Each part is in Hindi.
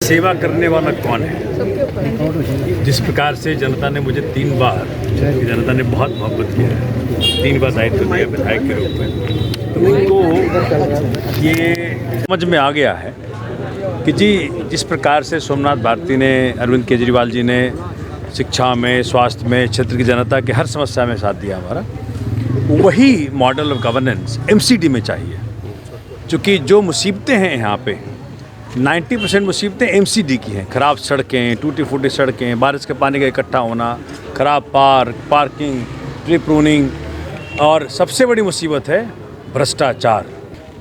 सेवा करने वाला कौन है? जिस प्रकार से जनता ने मुझे 3 बार, जनता ने बहुत मोहब्बत किया, 3 बार दायित्व दिया विधायक के रूप में, तो उनको ये समझ में आ गया है कि जी जिस प्रकार से सोमनाथ भारती ने, अरविंद केजरीवाल जी ने शिक्षा में, स्वास्थ्य में, क्षेत्र की जनता के हर समस्या में साथ दिया हमारा, वही मॉडल ऑफ गवर्नेंस एमसीडी में चाहिए। क्योंकि जो मुसीबतें हैं यहाँ पे 90% मुसीबतें एमसीडी की हैं। ख़राब सड़कें, टूटी फूटी सड़कें, बारिश के पानी का इकट्ठा होना, ख़राब पार्किंग, ट्री प्रूनिंग, और सबसे बड़ी मुसीबत है भ्रष्टाचार।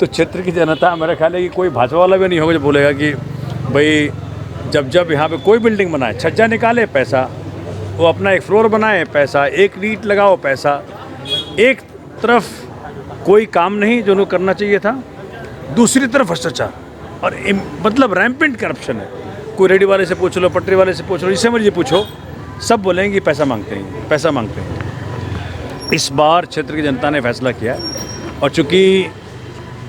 तो क्षेत्र की जनता, मेरा ख्याल है कि कोई भाजपा वाला भी नहीं होगा जो बोलेगा कि भाई जब यहाँ पे कोई बिल्डिंग बनाए, छज्जा निकाले पैसा, वो अपना एक फ्लोर बनाए पैसा, एक ईंट लगाओ पैसा, एक तरफ कोई काम नहीं जो उनको करना चाहिए था, दूसरी तरफ भ्रष्टाचार और मतलब रैम्पेंट करप्शन है। कोई रेडी वाले से पूछ लो, पटरी वाले से पूछ लो, जिससे मर्जी पूछो, सब बोलेंगे पैसा मांगते हैं, पैसा मांगते हैं। इस बार क्षेत्र की जनता ने फैसला किया है, और चूँकि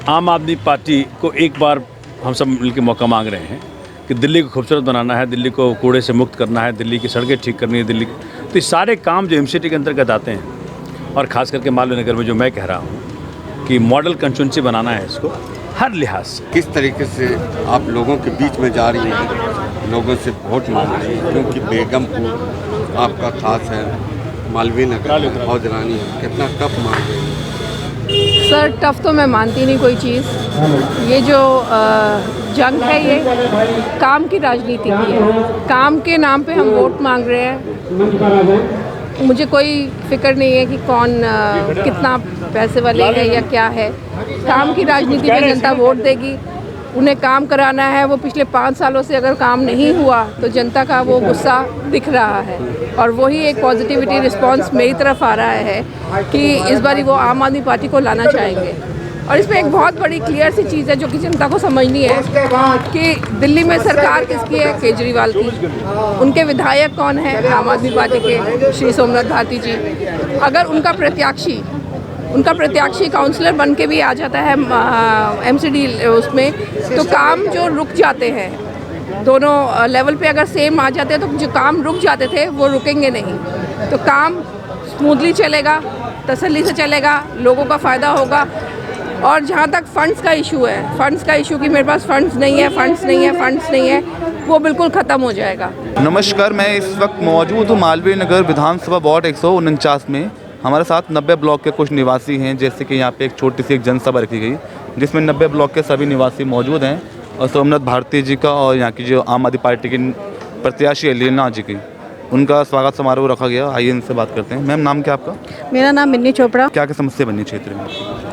आम आदमी पार्टी को एक बार हम सब मिलकर मौका मांग रहे हैं कि दिल्ली को खूबसूरत बनाना है, दिल्ली को कूड़े से मुक्त करना है, दिल्ली की सड़कें ठीक करनी है, दिल्ली, तो ये सारे काम जो एमसीडी के अंतर्गत आते हैं, और ख़ास करके मालवीय नगर में जो मैं कह रहा हूँ कि मॉडल कंस्टिट्यूंसी बनाना है इसको हर लिहाज से। किस तरीके से आप लोगों के बीच में जा रही हैं, लोगों से वोट मांग रही हैं, क्योंकि बेगमपुर आपका खास है, मालवीय नगर हौजरानी है, कितना टफ मांग रही है? सर टफ तो मैं मानती नहीं कोई चीज़। ये जो जंग है ये काम की राजनीति की है। काम के नाम पे हम वोट मांग रहे हैं। मुझे कोई फिक्र नहीं है कि कौन कितना पैसे वाले है या क्या है। काम की राजनीति में जनता वोट देगी, उन्हें काम कराना है। वो पिछले 5 सालों से अगर काम नहीं हुआ तो जनता का वो गुस्सा दिख रहा है, और वही एक पॉजिटिविटी रिस्पांस मेरी तरफ आ रहा है कि इस बार वो आम आदमी पार्टी को लाना चाहेंगे। और इसमें एक बहुत बड़ी क्लियर सी चीज़ है जो कि जनता को समझनी है कि दिल्ली में सरकार किसकी है? केजरीवाल की। उनके विधायक कौन है? आम आदमी पार्टी के श्री सोमनाथ भारती जी। अगर उनका प्रत्याशी काउंसलर बन के भी आ जाता है एमसीडी उसमें, तो काम जो रुक जाते हैं दोनों लेवल पे अगर सेम आ जाते हैं तो जो काम रुक जाते थे वो रुकेंगे नहीं। तो काम स्मूथली चलेगा, तसल्ली से चलेगा, लोगों का फ़ायदा होगा। और जहाँ तक फ़ंड्स का इशू है, फ़ंड्स का इशू कि मेरे पास फ़ंड्स नहीं है, वो बिल्कुल ख़त्म हो जाएगा। नमस्कार, मैं इस वक्त मौजूद हूँ मालवीय नगर विधानसभा वार्ड 149 में। हमारे साथ 90 ब्लॉक के कुछ निवासी हैं। जैसे कि यहाँ पे एक छोटी सी एक जनसभा रखी गई जिसमें 90 ब्लॉक के सभी निवासी मौजूद हैं, और सोमनाथ भारती जी का और यहाँ की जो आम आदमी पार्टी की प्रत्याशी है लीना जी की, उनका स्वागत समारोह रखा गया। आइए इनसे बात करते हैं। मैम, नाम क्या आपका? मेरा नाम मिन्नी चोपड़ा। क्या क्या समस्या बनी क्षेत्र में?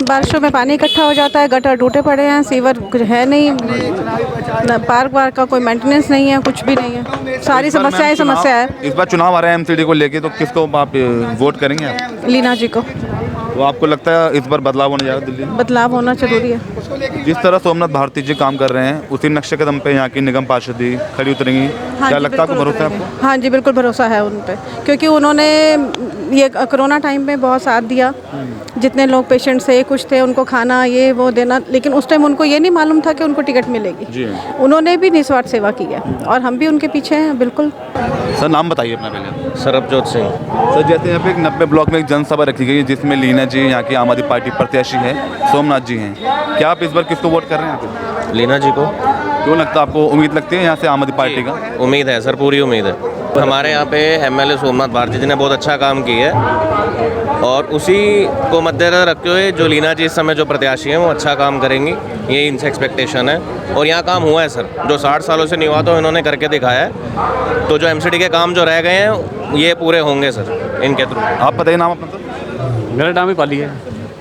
बारिशों में पानी इकट्ठा हो जाता है, गटर टूटे पड़े हैं, सीवर कुछ है नहीं, पार्क वार्क का कोई मेंटेनेंस नहीं है, कुछ भी नहीं है। सारी समस्या है। इस बार चुनाव आ रहा है एमसीडी को लेके, तो किसको आप वोट करेंगे आप? लीना जी को। तो आपको लगता है इस बार बदलाव होने जा रहा है दिल्ली में? बदलाव होना जरूरी है। जिस तरह सोमनाथ भारती जी काम कर रहे हैं उसी नक्शे कदम पे यहाँ की निगम पार्षदी खड़ी उतरेंगी। क्या लगता है आपको? भरोसा है आपको? हाँ जी, बिल्कुल भरोसा है उन पे, क्योंकि उन्होंने ये कोरोना टाइम में बहुत साथ दिया। जितने लोग पेशेंट से कुछ थे उनको खाना ये वो देना, लेकिन उस टाइम उनको ये नहीं मालूम था कि उनको टिकट मिलेगी। उन्होंने भी निस्वार्थ सेवा की है और हम भी उनके पीछे हैं। बिल्कुल। सर, नाम बताइए अपना पहले। सरबजोत सिंह। सर, जैसे यहाँ पे एक 90 ब्लॉक में एक जनसभा रखी गई है जिसमें लीना जी यहाँ की आम आदमी पार्टी प्रत्याशी है, सोमनाथ जी हैं। क्या आप इस बार किसको वोट कर रहे हैं यहाँ पे? लीना जी को। क्यों लगता है आपको? उम्मीद लगती है यहाँ से आम आदमी पार्टी का? उम्मीद है सर, पूरी उम्मीद है। हमारे यहाँ पे एमएलए सोमनाथ भारती जी ने बहुत अच्छा काम किया है, और उसी को मद्देनजर रखते हुए जो लीना जी इस समय जो प्रत्याशी हैं वो अच्छा काम करेंगी, ये इनसे एक्सपेक्टेशन है। और यहाँ काम हुआ है सर, जो 60 सालों से नहीं हुआ तो इन्होंने करके दिखाया है। तो जो एमसीडी के काम जो रह गए हैं ये पूरे होंगे सर इनके थ्रू। आप बताइए नाम अपना सर। मेरा नाम ही पाली है।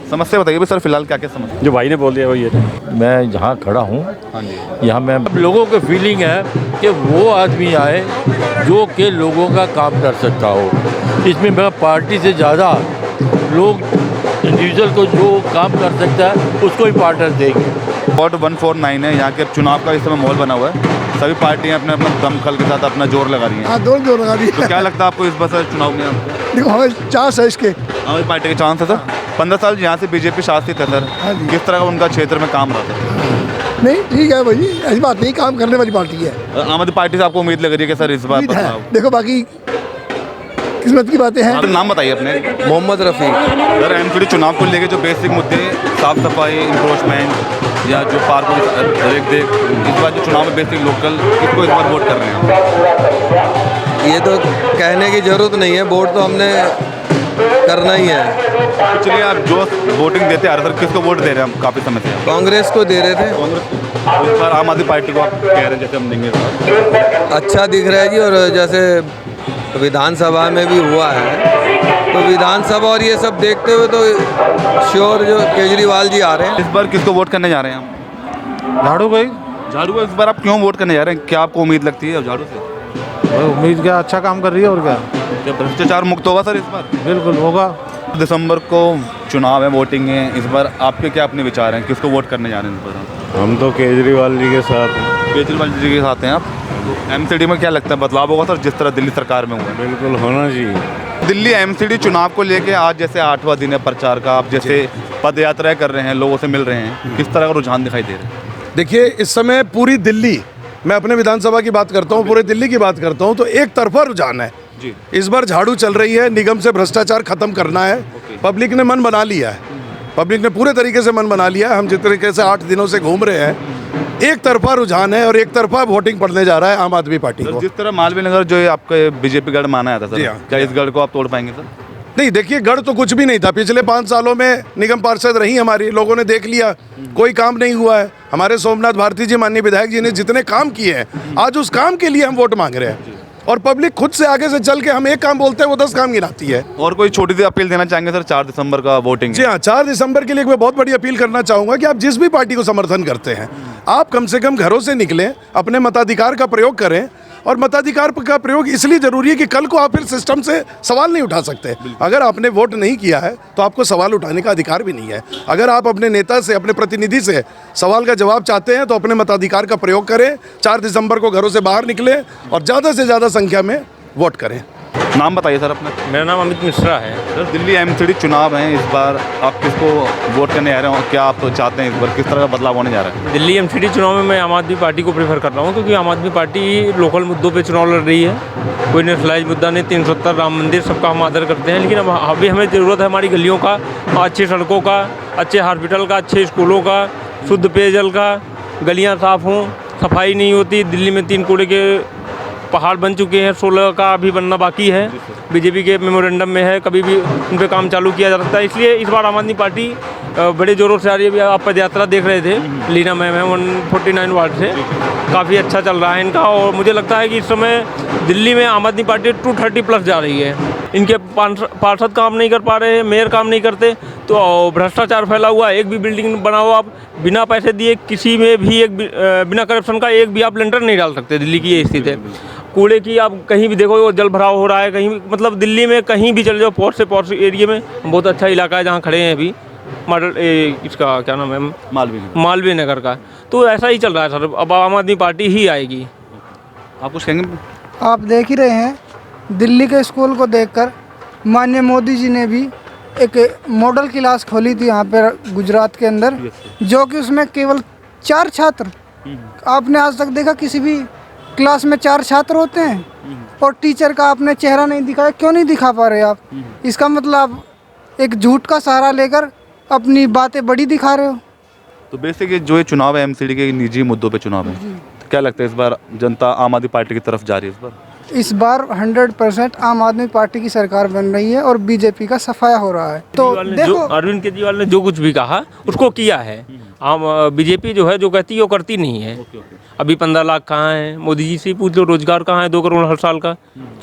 समस्या बताइए भी सर, फिलहाल क्या क्या समस्या? जो भाई ने बोल दिया वो ये था। मैं जहाँ खड़ा हूँ, हाँ जी, यहाँ मैं लोगों को फीलिंग है कि वो आदमी आए जो कि लोगों का काम कर सकता हो। इसमें मेरा पार्टी से ज़्यादा लोग इंडिविजुअल को जो काम कर सकता है उसको ही पार्टनर देंगे। वार्ड 149 है, यहाँ के चुनाव का इस समय माहौल बना हुआ है। सभी पार्टियां अपने अपने दमखल के साथ अपना जोर लगा रही हैं। हाँ, जोर लगा रही है। तो क्या लगता है आपको इस बार चुनाव में? आपको देखो, हमें चांस है इसके। हमारी पार्टी के चांस है सर। 15 साल यहाँ से बीजेपी शासित है सर। किस तरह का उनका क्षेत्र में काम रहा था? नहीं ठीक है भाई, ऐसी बात नहीं, काम करने वाली पार्टी है। आम आदमी पार्टी से आपको उम्मीद लग रही है कि सर इस बार उम्मीद है, बदलाव? देखो बाकी किस्मत की बातें हैं। तो नाम बताइए अपने। मोहम्मद रफ़ी। सर एमसीडी चुनाव को लेके जो बेसिक मुद्दे, साफ सफाई, इंक्रोचमेंट या जो पार्क देख देख, इस बार जो चुनाव में बेसिक लोकल, किसको इस बार वोट कर रहे हैं? ये तो कहने की ज़रूरत नहीं है, वोट तो हमने करना ही है। चलिए, आप जो वोटिंग देते आ रहे सर, किसको वोट दे रहे हैं हम काफ़ी समय से? कांग्रेस को दे रहे थे। कांग्रेस को। इस बार आम आदमी पार्टी को आप कह रहे हैं जैसे हम देंगे इस बार? अच्छा दिख रहा है जी, और जैसे विधानसभा में भी हुआ है, तो विधानसभा और ये सब देखते हुए तो श्योर जो केजरीवाल जी आ रहे हैं। इस बार किसको वोट करने जा रहे हैं हम? झाड़ू भाई। झाड़ू को इस बार आप क्यों वोट करने जा रहे हैं? क्या आपको उम्मीद लगती है झाड़ू से? उम्मीद क्या, अच्छा काम कर रही है और क्या। क्या भ्रष्टाचार मुक्त होगा सर इस बार? बिल्कुल होगा। दिसंबर को चुनाव है, वोटिंग है, इस बार आपके क्या अपने विचार हैं, किसको वोट करने जा रहे हैं इस बार? हम तो केजरीवाल जी के साथ हैं। केजरीवाल जी के साथ हैं आप? एमसीडी में क्या लगता है बदलाव होगा सर, जिस तरह दिल्ली सरकार में हुआ है? बिल्कुल होना चाहिए। दिल्ली एमसीडी चुनाव को लेके आज जैसे 8वां दिन है प्रचार का, आप जैसे पद यात्राएं कर रहे हैं, लोगों से मिल रहे हैं, किस तरह का रुझान दिखाई दे रहा है? देखिए, इस समय पूरी दिल्ली, मैं अपने विधानसभा की बात करता हूँ, पूरे दिल्ली की बात करता हूँ, तो एक तरफा रुझान है जी। इस बार झाड़ू चल रही है, निगम से भ्रष्टाचार खत्म करना है। पब्लिक ने मन बना लिया है, पब्लिक ने पूरे तरीके से मन बना लिया है। हम जिस तरीके से 8 दिनों से घूम रहे हैं, एक तरफा रुझान है और एक तरफा वोटिंग पड़ने जा रहा है आम आदमी पार्टी को। जिस तरह मालवीय नगर जो आपका बीजेपी गढ़ माना जाता जी सर, हाँ। क्या इस गढ़ को आप तोड़ पाएंगे सर? नहीं, देखिए, गढ़ तो कुछ भी नहीं था। पिछले 5 सालों में निगम पार्षद रही हमारी, लोगों ने देख लिया, कोई काम नहीं हुआ है। हमारे सोमनाथ भारती जी, माननीय विधायक जी ने जितने काम किए हैं, आज उस काम के लिए हम वोट मांग रहे हैं। और पब्लिक खुद से आगे से चल के हम एक काम बोलते हैं, वो 10 काम गिनाती है। और कोई छोटी सी अपील देना चाहेंगे सर? 4 दिसंबर का वोटिंग। जी हाँ, 4 दिसंबर के लिए मैं बहुत बड़ी अपील करना चाहूँगा कि आप जिस भी पार्टी को समर्थन करते हैं, आप कम से कम घरों से निकलें, अपने मताधिकार का प्रयोग करें। और मताधिकार का प्रयोग इसलिए ज़रूरी है कि कल को आप फिर सिस्टम से सवाल नहीं उठा सकते। अगर आपने वोट नहीं किया है तो आपको सवाल उठाने का अधिकार भी नहीं है। अगर आप अपने नेता से, अपने प्रतिनिधि से सवाल का जवाब चाहते हैं तो अपने मताधिकार का प्रयोग करें। 4 दिसंबर को घरों से बाहर निकलें और ज़्यादा से ज़्यादा संख्या में वोट करें। नाम बताइए सर अपना। मेरा नाम अमित मिश्रा है। सर, दिल्ली एमसीडी चुनाव है, इस बार आप किसको वोट करने आ रहे हो? क्या आप चाहते हैं इस बार किस तरह का बदलाव होने जा रहा है? दिल्ली एमसीडी चुनाव में मैं आम आदमी पार्टी को प्रेफर कर रहा हूँ, क्योंकि आम आदमी पार्टी लोकल मुद्दों पे चुनाव लड़ रही है। कोई नेशनलाइज मुद्दा नहीं, 370 राम मंदिर, सबका हम आदर करते हैं। लेकिन अब अभी हमें ज़रूरत है हमारी गलियों का, अच्छी सड़कों का, अच्छे हॉस्पिटल का, अच्छे स्कूलों का, शुद्ध पेयजल का, गलियाँ साफ़ हों, सफाई नहीं होती। दिल्ली में 3 कूड़े के पहाड़ बन चुके हैं, 16 का अभी बनना बाकी है। बीजेपी के मेमोरेंडम में है, कभी भी उन पर काम चालू किया जा सकता है। इसलिए इस बार आम आदमी पार्टी बड़े ज़ोरों से आ रही है। अभी आप पद यात्रा देख रहे थे, लीना मैम है 149 वार्ड से, काफ़ी अच्छा चल रहा है इनका। और मुझे लगता है कि इस समय दिल्ली में आम आदमी पार्टी 230+ जा रही है। इनके पार्षद काम नहीं कर पा रहे हैं, मेयर काम नहीं करते, तो भ्रष्टाचार फैला हुआ है। एक भी बिल्डिंग बनाओ आप बिना पैसे दिए, किसी में भी एक बिना करप्शन का एक भी आप लेंटर नहीं डाल सकते। दिल्ली की ये स्थिति है। कूड़े की आप कहीं भी देखो, वो जल भराव हो रहा है कहीं भी, मतलब दिल्ली में कहीं भी चले जाओ, पॉश से पॉश एरिया में बहुत अच्छा इलाका है जहाँ खड़े हैं अभी, मॉडल इसका क्या नाम है, मालवीय नगर का। तो ऐसा ही चल रहा है सर। अब आम आदमी पार्टी ही आएगी। आप कुछ कहेंगे? आप देख ही रहे हैं, दिल्ली के स्कूल को देखकर माननीय मोदी जी ने भी एक मॉडल क्लास खोली थी यहाँ पर गुजरात के अंदर, जो कि उसमें केवल 4 छात्र, आपने आज तक देखा किसी भी क्लास में 4 छात्र होते हैं? और टीचर का आपने चेहरा नहीं दिखाया, क्यों नहीं दिखा पा रहे आप? इसका मतलब एक झूठ का सहारा लेकर अपनी बातें बड़ी दिखा रहे हो। तो बेसिकली जो ये चुनाव है एमसीडी के निजी मुद्दों पे चुनाव है, तो क्या लगता है इस बार जनता आम आदमी पार्टी की तरफ जा रही है? इस बार 100% आम आदमी पार्टी की सरकार बन रही है और बीजेपी का सफाया हो रहा है। तो देखो, अरविंद केजरीवाल ने जो कुछ भी कहा उसको किया है। बीजेपी जो है जो कहती है वो करती नहीं है। अभी 15 लाख कहाँ है? मोदी जी से पूछ लो। रोजगार कहाँ है? 2 करोड़ हर साल का।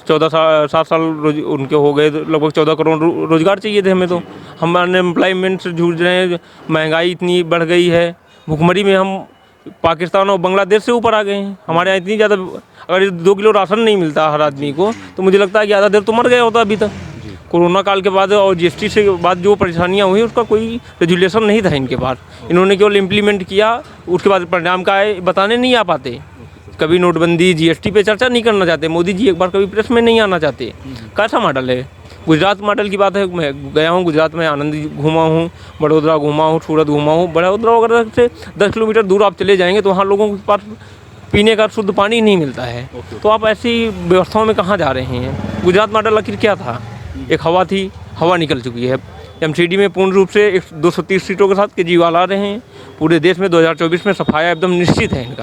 7 साल उनके हो गए, लगभग 14 करोड़ रोजगार चाहिए थे हमें। तो हम अनएम्प्लॉयमेंट से जूझ रहे हैं, महंगाई इतनी बढ़ गई है, भुखमरी में हम पाकिस्तान और बांग्लादेश से ऊपर आ गए हैं। हमारे यहाँ इतनी ज़्यादा, अगर 2 किलो राशन नहीं मिलता हर आदमी को, तो मुझे लगता है कि आधा देर तो मर गया होता अभी तक। कोरोना काल के बाद और जीएसटी से बाद जो परेशानियां हुई, उसका कोई रेजुलेशन नहीं था इनके पास। इन्होंने केवल इम्प्लीमेंट किया, उसके बाद परिणाम का है बताने नहीं आ पाते। कभी नोटबंदी जीएसटी पे चर्चा नहीं करना चाहते। मोदी जी एक बार कभी प्रेस में नहीं आना चाहते। कैसा मॉडल है? गुजरात मॉडल की बात है, मैं गया हूँ गुजरात में, आनंद घूमा हूँ, बड़ौदा घूमा हूँ, सूरत घूमा हूँ। बड़ौदा वगैरह से 10 किलोमीटर दूर आप चले जाएंगे तो वहाँ लोगों के पास पीने का शुद्ध पानी नहीं मिलता है। तो आप ऐसी व्यवस्थाओं में कहाँ जा रहे हैं? गुजरात मॉडल आखिर क्या था? एक हवा थी, हवा निकल चुकी है। एमसीडी में पूर्ण रूप से 230 सीटों के साथ केजरीवाल आ रहे हैं। पूरे देश में 2024 में सफाया एकदम निश्चित है इनका।